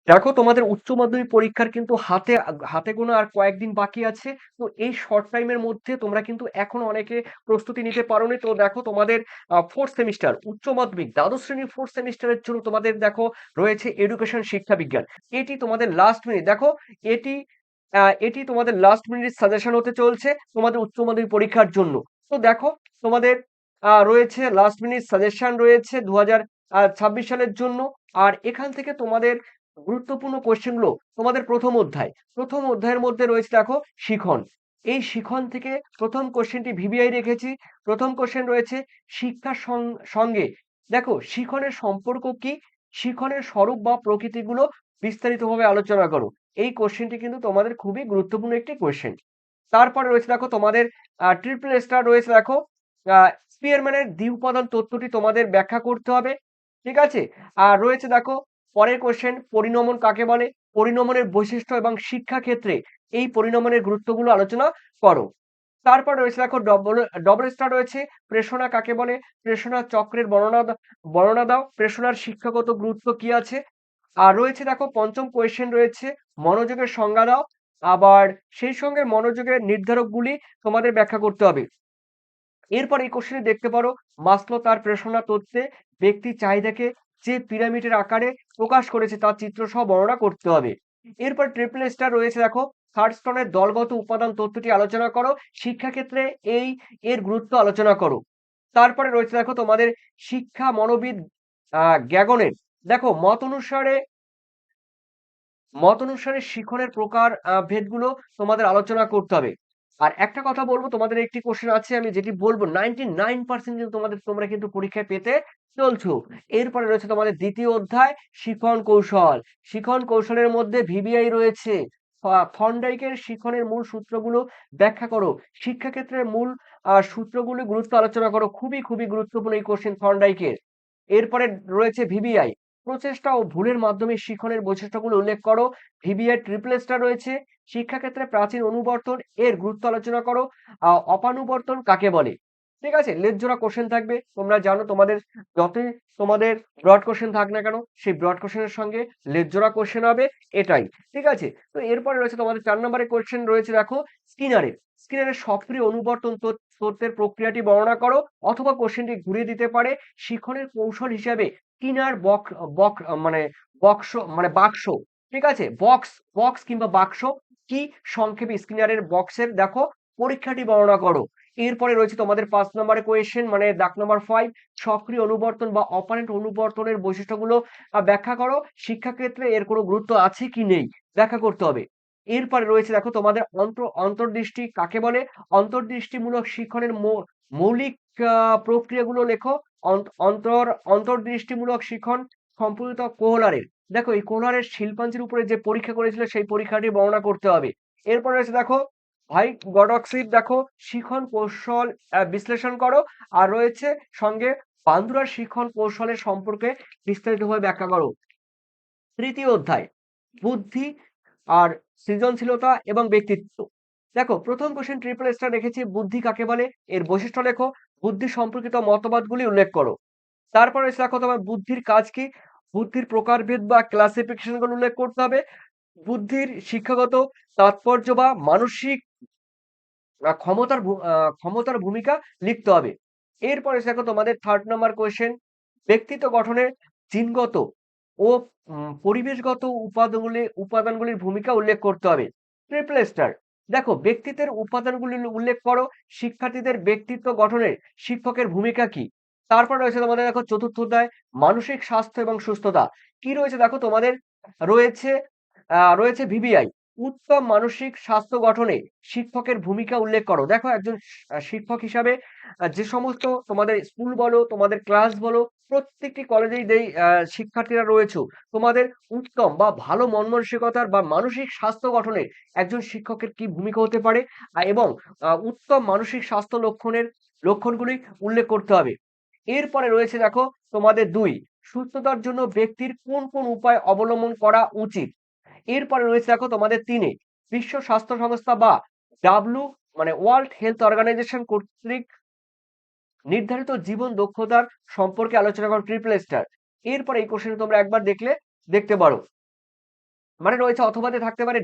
দেখো তোমাদের উচ্চ মাধ্যমিক পরীক্ষার কিন্তু হাতে হাতে গোনা আর কয়েকদিন বাকি আছে। তো এই শর্ট টাইমের মধ্যে তোমরা কিন্তু এখনো অনেকে প্রস্তুতি নিতে পারোনি। তো দেখো তোমাদের ফোর্থ সেমিস্টার উচ্চ মাধ্যমিক দ্বাদশ শ্রেণীর ফোর্থ সেমিস্টারের জন্য তোমাদের দেখো রয়েছে এডুকেশন শিক্ষা বিজ্ঞান। এটি তোমাদের লাস্ট মিনিট দেখো, এটি এটি তোমাদের লাস্ট মিনিট সাজেশন হতে চলছে তোমাদের উচ্চ মাধ্যমিক পরীক্ষার জন্য। তো দেখো তোমাদের রয়েছে লাস্ট মিনিট সাজেশন রয়েছে 2026 সালের জন্য। আর এখান থেকে তোমাদের গুরুত্বপূর্ণ কোশ্চেনগুলো তোমাদের প্রথম অধ্যায়ের মধ্যে রয়েছে দেখো শিখন। এই শিখন থেকে প্রথম কোশ্চেনটি ভিবিআই রেখেছি। প্রথম কোশ্চেন রয়েছে শিক্ষার সঙ্গে দেখো শিখনের সম্পর্ক কি, শিখনের স্বরূপ বা প্রকৃতিগুলো বিস্তারিতভাবে আলোচনা করো। এই কোশ্চেনটি কিন্তু তোমাদের খুবই গুরুত্বপূর্ণ একটি কোশ্চেন। তারপরে রয়েছে দেখো তোমাদের ট্রিপল স্টার রয়েছে দেখো স্পিয়ারম্যানের দ্বি উপাদান তত্ত্বটি তোমাদের ব্যাখ্যা করতে হবে। ঠিক আছে। আর রয়েছে দেখো পরের কোশ্চেন, পরিণমন কাকে বলে, পরিণমনের বৈশিষ্ট্য এবং শিক্ষা ক্ষেত্রে এই পরিণমনের গুরুত্বগুলো আলোচনা করো। তারপর রয়েছে দেখো ডবল ডবল স্টার রয়েছে প্রেষণা কাকে বলে, প্রেষণা চক্রের বর্ণনা দাও, প্রেষণার শিক্ষাগত গুরুত্ব কি আছে। আর রয়েছে দেখো পঞ্চম কোয়েশ্চেন রয়েছে মনোযোগের সংজ্ঞা দাও। আবার সেই সঙ্গে মনোযোগের নির্ধারকগুলি তোমাদের ব্যাখ্যা করতে হবে। এরপর এই কোশ্চেনে দেখতে পারো মাসলো তার প্রেষণা তত্ত্বে ব্যক্তির চাহিদাকে যে পিরামিডের আকারে প্রকাশ করেছে তার চিত্র সহ বর্ণনা করতে হবে। এরপর ট্রিপল স্টার রয়েছে দেখো থার্ডস্টোনের দলগত উপাদান তত্ত্বটি আলোচনা করো, শিক্ষাক্ষেত্রে এর গুরুত্ব আলোচনা করো। তারপরে রয়েছে দেখো তোমাদের শিক্ষা মনোবিদ গ্যাগনের দেখো মত অনুসারে শিখনের প্রকার ভেদগুলো তোমাদের আলোচনা করতে হবে। আর একটা কথা বলবো, তোমাদের একটি কোশ্চেন আছে আমি যেটি বলবো 99% কিন্তু তোমরা কিন্তু পরীক্ষায় পেতে চলছো। এরপরে রয়েছে তোমাদের দ্বিতীয় অধ্যায় শিখন কৌশল। শিখন কৌশলের মধ্যে ভিবিআই রয়েছে। থর্নডাইকের শিখনের মূল সূত্রগুলো ব্যাখ্যা করো, শিক্ষাক্ষেত্রের মূল সূত্রগুলো গুরুত্ব আলোচনা করো। খুবই খুবই গুরুত্বপূর্ণ এই কোশ্চেন থর্নডাইকের। এরপরে রয়েছে ভিবিআই প্রচেষ্টা ও ভুলের মাধ্যমে শিখনের বৈশিষ্ট্যগুলো উল্লেখ করো। ভিবিআই ট্রিপল স্টার রয়েছে শিক্ষাক্ষেত্রে প্রাচীন অনুবর্তন এর গুরুত্ব আলোচনা করো। অপানুবর্তন কাকে বলে। ঠিক আছে, লেজজোড়া কোশ্চেন থাকবে, তোমরা জানো তোমাদের যতই তোমাদের ব্রড কোশ্চেন থাক না কেন সেই ব্রড কোশ্চেনের সঙ্গে লেজজোড়া কোশ্চেন হবে, এটাই। ঠিক আছে। তো এরপরে রয়েছে তোমাদের 4 নম্বরের কোশ্চেন রয়েছে দেখো স্কিনারের সক্রিয় অনুবর্তন তত্ত্বের প্রক্রিয়াটি বর্ণনা করো। অথবা কোশ্চেনটি ঘুরিয়ে দিতে পারে শিখনের কৌশল হিসাবে কিনার বক বক মানে বক্স মানে বাক্স। ঠিক আছে, বক্স বক্স কিংবা বাক্স কি, সংক্ষেপে স্কিনারের বক্সের দেখো পরীক্ষাটি বর্ণনা করো। এরপরে রয়েছে তোমাদের 5 নম্বরের কোয়েশ্চেন মানে দাগ নম্বর 5, সক্রিয় অনুবর্তন বা অপারেন্ট অনুবর্তনের বৈশিষ্ট্যগুলো ব্যাখ্যা করো, শিক্ষাক্ষেত্রে এর কোনো গুরুত্ব আছে কি নেই ব্যাখ্যা করতে হবে। এরপরে রয়েছে দেখো তোমাদের অন্তর্দৃষ্টি কাকে বলে, অন্তর্দৃষ্টিমূলক শিক্ষণের মৌলিক প্রক্রিয়াগুলো লেখো। অন্তর্দৃষ্টিমূলক শিখন সম্পর্কিত কোহলারের দেখো এই কোহলারের শিল্পাঞ্জির উপরে যে পরীক্ষা করেছিল সেই পরীক্ষাটি বর্ণনা করতে হবে। এরপর রয়েছে দেখো ভাই গডক্সির দেখো শিখন কৌশল বিশ্লেষণ করো। আর রয়েছে সঙ্গে বান্দুরার শিখন কৌশলের সম্পর্কে বিস্তারিতভাবে ব্যাখ্যা করো। তৃতীয় অধ্যায় বুদ্ধি আর সৃজনশীলতা এবং ব্যক্তিত্ব। দেখো প্রথম কোশ্চেন ট্রিপল স্টার রেখেছি বুদ্ধি কাকে বলে, এর বৈশিষ্ট্য লেখো, বুদ্ধি সম্পর্কিত মতবাদগুলি উল্লেখ করো। তারপরে এসে দেখো তোমার বুদ্ধির কাজ কি, বুদ্ধির প্রকারভেদ বা ক্লাসিফিকেশন গুলো উল্লেখ করতে হবে। বুদ্ধির শিক্ষাগত তাৎপর্য বা মানসিক ক্ষমতার ভূমিকা লিখতে হবে। এরপরে এসে দেখো তোমাদের 3 নম্বর কোয়েশ্চেন ব্যক্তিত্ব গঠনের জিনগত ও পরিবেশগত উপাদানগুলির ভূমিকা উল্লেখ করতে হবে। ট্রিপল স্টার দেখো ব্যক্তিত্বের উপাদানগুলি উল্লেখ করো, শিক্ষার্থীদের ব্যক্তিত্ব গঠনে শিক্ষকের ভূমিকা কি। তারপর রয়েছে তোমাদের দেখো চতুর্থ অধ্যায় মানসিক স্বাস্থ্য এবং সুস্থতা। কি রয়েছে দেখো তোমাদের রয়েছে রয়েছে ভিবিআই উত্তম মানসিক স্বাস্থ্য গঠনে শিক্ষকের ভূমিকা উল্লেখ করো। দেখো একজন শিক্ষক হিসাবে যে সমস্ত তোমাদের স্কুল বলো তোমাদের ক্লাস বলো প্রত্যেকটি কলেজেই যেই শিক্ষার্থীরা রয়েছে তোমাদের উত্তম বা ভালো মন মানসিকতার বা মানসিক স্বাস্থ্য গঠনে একজন শিক্ষকের কি ভূমিকা হতে পারে এবং উত্তম মানসিক স্বাস্থ্য লক্ষণগুলি উল্লেখ করতে হবে। এরপরে রয়েছে দেখো তোমাদের 2 সুস্থতার জন্য ব্যক্তির কোন কোন উপায় অবলম্বন করা উচিত। এরপরে রয়েছে দেখো তোমাদের 3 বিশ্ব স্বাস্থ্য সংস্থা বা ডাব্লিউ ওয়ার্ল্ড হেলথ অর্গানাইজেশন কর্তৃক নির্ধারিত জীবন দক্ষতার সম্পর্কে আলোচনা করো ট্রিপল স্টার। এরপরে এই কোশ্চেন তোমরা একবার দেখতে পারো। মানে রয়েছে অথবাতে থাকতে পারে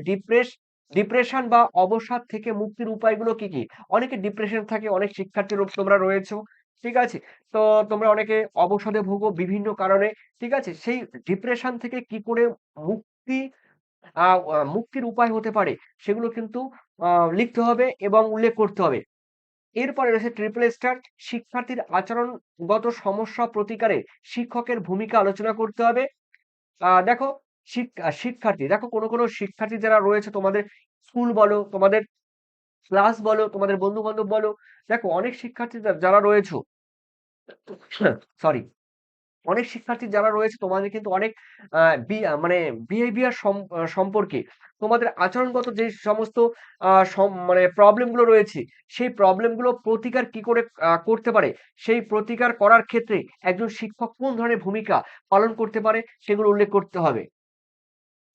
ডিপ্রেশন বা অবসাদ থেকে মুক্তির উপায়গুলো কি, কি? অনেকে ডিপ্রেশন থাকে, অনেক শিক্ষার্থী তোমরা রয়েছো। ঠিক আছে? তো তোমরা অনেকে অবসাদে ভোগো বিভিন্ন কারণে। ঠিক আছে? সেই ডিপ্রেশন থেকে কি করে মুক্তি আ আ মুক্তির উপায় হতে পারে সেগুলো কিন্তু আ লিখতে হবে এবং উল্লেখ করতে হবে। এরপরে রয়েছে ট্রিপল স্টার, শিক্ষার্থীর আচরণগত সমস্যা প্রতিকারে শিক্ষকের ভূমিকা আলোচনা করতে হবে। দেখো শিক্ষার্থী দেখো কোনো শিক্ষার্থী যারা রয়েছে তোমাদের স্কুল বলো, তোমাদের ক্লাস বলো, তোমাদের বন্ধু-বান্ধব বলো, দেখো অনেক শিক্ষার্থী যারা রয়েছো সরি অনেক শিক্ষার্থী যারা রয়েছে তোমাদের কিন্তু অনেক আ মানে বিহেভিয়ার সম্পর্কে তোমাদের আচরণগত যে সমস্ত মানে প্রবলেম গুলো রয়েছে, সেই প্রবলেম গুলো প্রতিকার কি করে করতে পারে, সেই প্রতিকার করার ক্ষেত্রে একজন শিক্ষক কোন ধরনের ভূমিকা পালন করতে পারে সেগুলো উল্লেখ করতে হবে।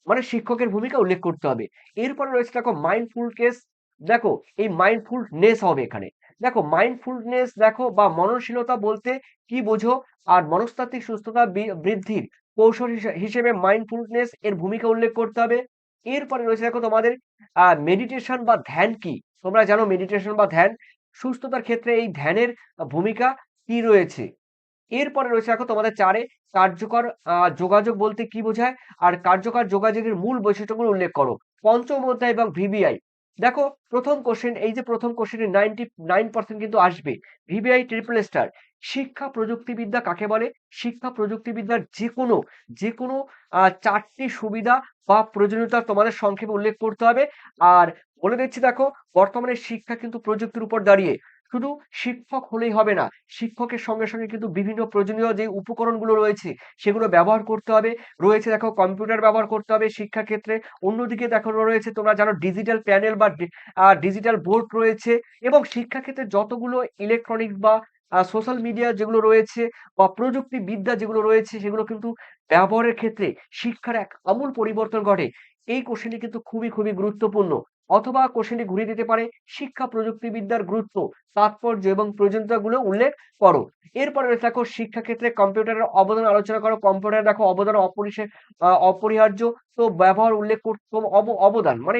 মানে শিক্ষকের ভূমিকা উল্লেখ করতে হবে। এরপরে রয়েছে দেখো মাইন্ডফুল কেস। দেখো এই মাইন্ডফুলনেস হবে এখানে। দেখো মাইন্ডফুলনেস দেখো বা মননশীলতা বলতে কি বোঝো? আর মনস্তাত্ত্বিক সুস্থতা বৃদ্ধির কৌশল হিসেবে মাইন্ডফুলনেস এর ভূমিকা উল্লেখ করতে হবে। এরপরে রয়েছে দেখো তোমাদের মেডিটেশন বা ধ্যান কি? তোমরা জানো মেডিটেশন বা ধ্যান সুস্থতার ক্ষেত্রে এই ধ্যানের ভূমিকা কি রয়েছে? এরপরে রয়েছে দেখো তোমাদের ৪ এ কার্যকর যোগাযোগ বলতে কি বোঝায়? আর কার্যকর যোগাযোগের মূল বৈশিষ্ট্যগুলো উল্লেখ করো। পঞ্চম অধ্যায় এবং ভিভিআই। দেখো ১ম কোশ্চেন এই যে ১ম কোশ্চেনে 99% কিন্তু আসবে। VVI triple star. শিক্ষা প্রযুক্তিবিদ্যা কাকে বলে? শিক্ষা প্রযুক্তিবিদ্যার যেকোনো ৪ টি সুবিধা বা প্রয়োজনীয়তা তোমাদের সংক্ষেপে উল্লেখ করতে হবে। আর বলে দিচ্ছি দেখো বর্তমানে শিক্ষা কিন্তু প্রযুক্তির উপর দাঁড়িয়ে। শুধু শিক্ষক হলেই হবে না। শিক্ষকের সঙ্গে কিন্তু বিভিন্ন প্রয়োজনীয় যে উপকরণগুলো রয়েছে সেগুলো ব্যবহার করতে হবে। রয়েছে দেখো কম্পিউটার ব্যবহার করতে হবে শিক্ষাক্ষেত্রে। অন্যদিকে দেখো রয়েছে তোমরা জানো ডিজিটাল প্যানেল বা ডিজিটাল বোর্ড রয়েছে এবং শিক্ষাক্ষেত্রে যতগুলো ইলেকট্রনিক্স বা সোশ্যাল মিডিয়া যেগুলো রয়েছে বা প্রযুক্তিবিদ্যা যেগুলো রয়েছে সেগুলো কিন্তু ব্যবহারের ক্ষেত্রে শিক্ষার এক আমূল পরিবর্তন ঘটে। এই কোশ্চেনটি কিন্তু খুবই গুরুত্বপূর্ণ। অথবা কোশ্চেনটি ঘুরিয়ে দিতে পারে শিক্ষা প্রযুক্তিবিদ্যার গুরুত্ব, তাৎপর্য এবং প্রয়োজনীয়তাগুলো উল্লেখ করো। এরপরে রয়েছে দেখো শিক্ষাক্ষেত্রে কম্পিউটারের অবদান আলোচনা করো। কম্পিউটার দেখো অবদান অপরিহার্য। তো ব্যবহার উল্লেখ করতো অবদান মানে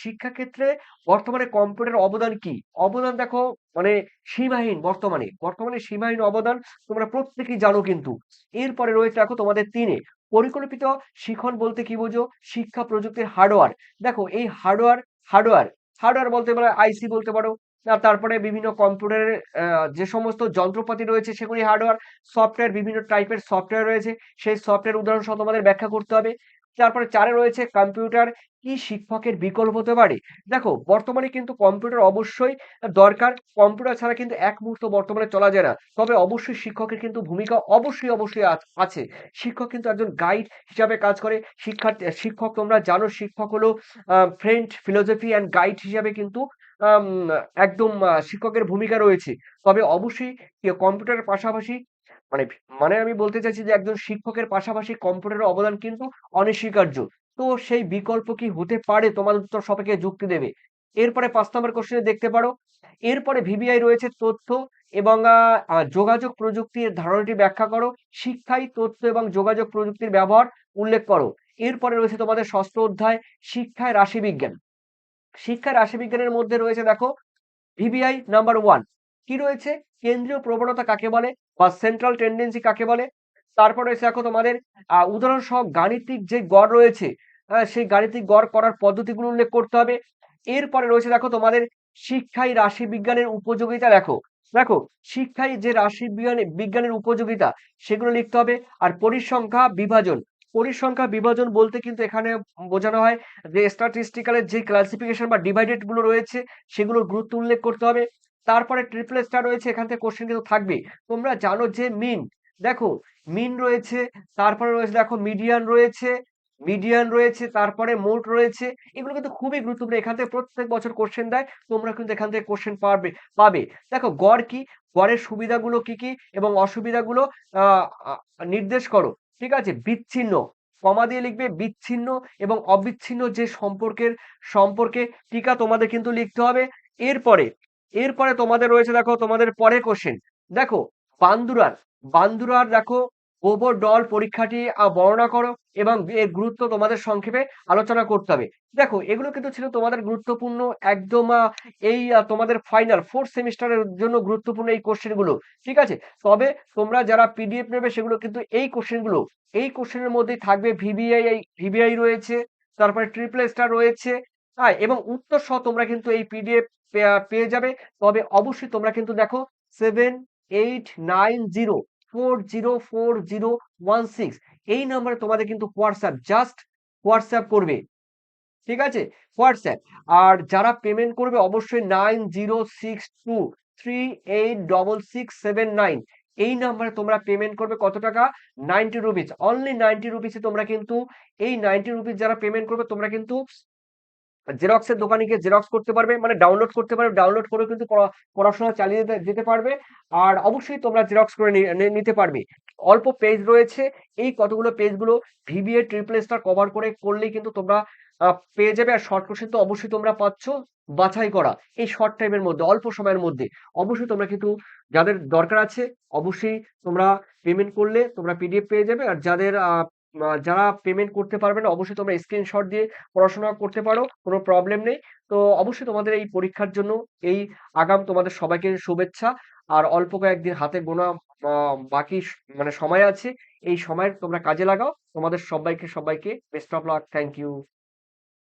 শিক্ষাক্ষেত্রে বর্তমানে কম্পিউটারের অবদান কি? অবদান দেখো মানে সীমাহীন বর্তমানে সীমাহীন অবদান তোমরা প্রত্যেকেই জানো কিন্তু। এরপরে রয়েছে দেখো তোমাদের ৩ এ পরিকল্পিত শিখন বলতে কি বোঝো? শিক্ষা প্রযুক্তির হার্ডওয়্যার। দেখো এই হার্ডওয়্যার হার্ডওয়্যার বলতে পারো আইসি বলতে পারো। তারপরে বিভিন্ন কম্পিউটারের যে সমস্ত যন্ত্রপাতি রয়েছে সেগুলি হার্ডওয়্যার, সফটওয়্যার বিভিন্ন টাইপের সফটওয়্যার রয়েছে। সেই সফটওয়্যার উদাহরণ সহ তোমাদের ব্যাখ্যা করতে হবে। তারপরে ৪ এ রয়েছে কম্পিউটার কি শিক্ষকের বিকল্প হতে পারে? দেখো বর্তমানে কিন্তু কম্পিউটার অবশ্যই দরকার। কম্পিউটার ছাড়া কিন্তু এক মুহূর্ত বর্তমানে চলা যায় না। তবে অবশ্যই শিক্ষকের কিন্তু ভূমিকা অবশ্যই আছে। শিক্ষক কিন্তু একজন গাইড হিসাবে কাজ করে। শিক্ষক তোমরা জানো শিক্ষক হলো ফ্রেন্ড, ফিলোসফি অ্যান্ড গাইড হিসাবে কিন্তু আম একদম শিক্ষকের ভূমিকা রয়েছে। তবে অবশ্যই কম্পিউটারের পাশাপাশি মানে মানে আমি বলতে চাইছি যে একজন শিক্ষকের পাশাপাশি কম্পিউটারের অবদান কিন্তু অনস্বীকার্য। তো সেই বিকল্প কি হতে পারে? তোমার উত্তর সাপেক্ষে যুক্তি দেবে। এরপরে ৫ নম্বর কোশ্চেনে দেখতে পারো। এরপরে ভিভিআই রয়েছে তথ্য এবং যোগাযোগ প্রযুক্তির ধারণাটি ব্যাখ্যা করো। শিক্ষায় তথ্য এবং যোগাযোগ প্রযুক্তির ব্যবহার উল্লেখ করো। এরপরে রয়েছে তোমাদের ৬ষ্ঠ অধ্যায় শিক্ষায় রাশিবিজ্ঞান। শিক্ষায় রাশিবিজ্ঞানের মধ্যে রয়েছে দেখো ভিভিআই নাম্বার 1 কি রয়েছে? কেন্দ্রীয় প্রবণতা কাকে বলে? বা সেন্ট্রাল টেনডেন্সি কাকে বলে? তারপর রয়েছে দেখো তোমাদের উদাহরণসহ গাণিতিক যে গড় রয়েছে, সেই গাণিতিক গড় করার পদ্ধতিগুলো উল্লেখ করতে হবে। এরপরে রয়েছে দেখো তোমাদের শিক্ষায় রাশিবিজ্ঞানের উপযোগিতা লেখো। দেখো শিক্ষায় যে বিজ্ঞানের উপযোগিতা সেগুলো লিখতে হবে। আর পরিসংখ্যা বিভাজন বলতে কিন্তু এখানে বোঝানো হয় যে স্ট্যাটিস্টিক্যাল এর যে ক্লাসিফিকেশন বা ডিভাইডেড গুলো রয়েছে সেগুলোর গুরুত্ব উল্লেখ করতে হবে। তারপরে ট্রিপল স্টার রয়েছে এখান থেকে কোশ্চেন কিন্তু থাকবে। তোমরা জানো যে দেখো মিন রয়েছে, তারপরে রয়েছে দেখো মিডিয়ান রয়েছে, তারপরে মোট রয়েছে। এগুলো কিন্তু খুবই গুরুত্বপূর্ণ। এখান থেকে প্রত্যেক বছর কোশ্চেন দেয়। তোমরা কিন্তু এখান থেকে কোশ্চেন পাবে। দেখো গড় কি? গড়ের সুবিধাগুলো কি, কি এবং অসুবিধাগুলো আ আ নির্দেশ করো। ঠিক আছে? বিচ্ছিন্ন, কমা দিয়ে লিখবে বিচ্ছিন্ন এবং অবিচ্ছিন্ন যে সম্পর্কে টিকা তোমাদের কিন্তু লিখতে হবে। এরপরে এরপরে তোমাদের রয়েছে দেখো তোমাদের পরের কোশ্চেন। দেখো বান্দুরার দেখো ওভারঅল পরীক্ষাটি বর্ণনা করো এবং এর গুরুত্ব তোমাদের সংক্ষেপে আলোচনা করতে হবে। দেখো এগুলো কিন্তু ছিল তোমাদের গুরুত্বপূর্ণ একদম এই তোমাদের ফাইনাল 4th সেমিস্টারের জন্য গুরুত্বপূর্ণ এই কোশ্চেন গুলো। ঠিক আছে? তবে তোমরা যারা পিডিএফ নেবে সেগুলো কিন্তু এই কোশ্চেনের মধ্যেই থাকবে। ভিবিআই রয়েছে, তারপরে ট্রিপল স্টার রয়েছে, হ্যাঁ? এবং উত্তর সহ তোমরা কিন্তু এই পিডিএফ পেয়ে যাবে। তবে অবশ্যই তোমরা কিন্তু দেখো 7890404016 এই নাম্বারে তোমাদের কিন্তু হোয়াটসঅ্যাপ করবে। ঠিক আছে? হোয়াটসঅ্যাপ। আর যারা পেমেন্ট করবে অবশ্যই 9062386679 এই নাম্বারে তোমরা পেমেন্ট করবে কত টাকা? 90 রুপিস। অনলি 90 রুপিসে তোমরা কিন্তু এই 90 রুপিস যারা পেমেন্ট করবে তোমরা কিন্তু জেরক্সের দোকানে গিয়ে জেরক্স করতে পারবে, মানে ডাউনলোড করতে পারবে। ডাউনলোড করেও কিন্তু পড়াশোনা চালিয়ে যেতে পারবে। আর অবশ্যই তোমরা জেরক্স করে নিতে পারবে। অল্প পেজ রয়েছে। এই কতগুলো পেজগুলো ভিবিএ ট্রিপল স্টার কভার করলেই কিন্তু তোমরা পেয়ে যাবে। আর শর্ট কোশ্চেন তো অবশ্যই তোমরা পাচ্ছ বাছাই করা এই শর্ট টাইমের মধ্যে, অল্প সময়ের মধ্যে। অবশ্যই তোমরা কিন্তু যাদের দরকার আছে অবশ্যই তোমরা পেমেন্ট করলে তোমরা পিডিএফ পেয়ে যাবে। আর যারা পেমেন্ট করতে পারবে না অবশ্যই তোমরা স্ক্রিনশট দিয়ে পড়াশোনা করতে পারো, কোনো প্রবলেম নেই। তো অবশ্যই তোমাদের এই পরীক্ষার জন্য এই তোমাদের সবাইকে শুভেচ্ছা। আর অল্প কয়েকদিন হাতে গোনা বাকি মানে সময় আছে। এই সময় তোমরা কাজে লাগাও। তোমাদের সবাইকে best of luck. Thank you.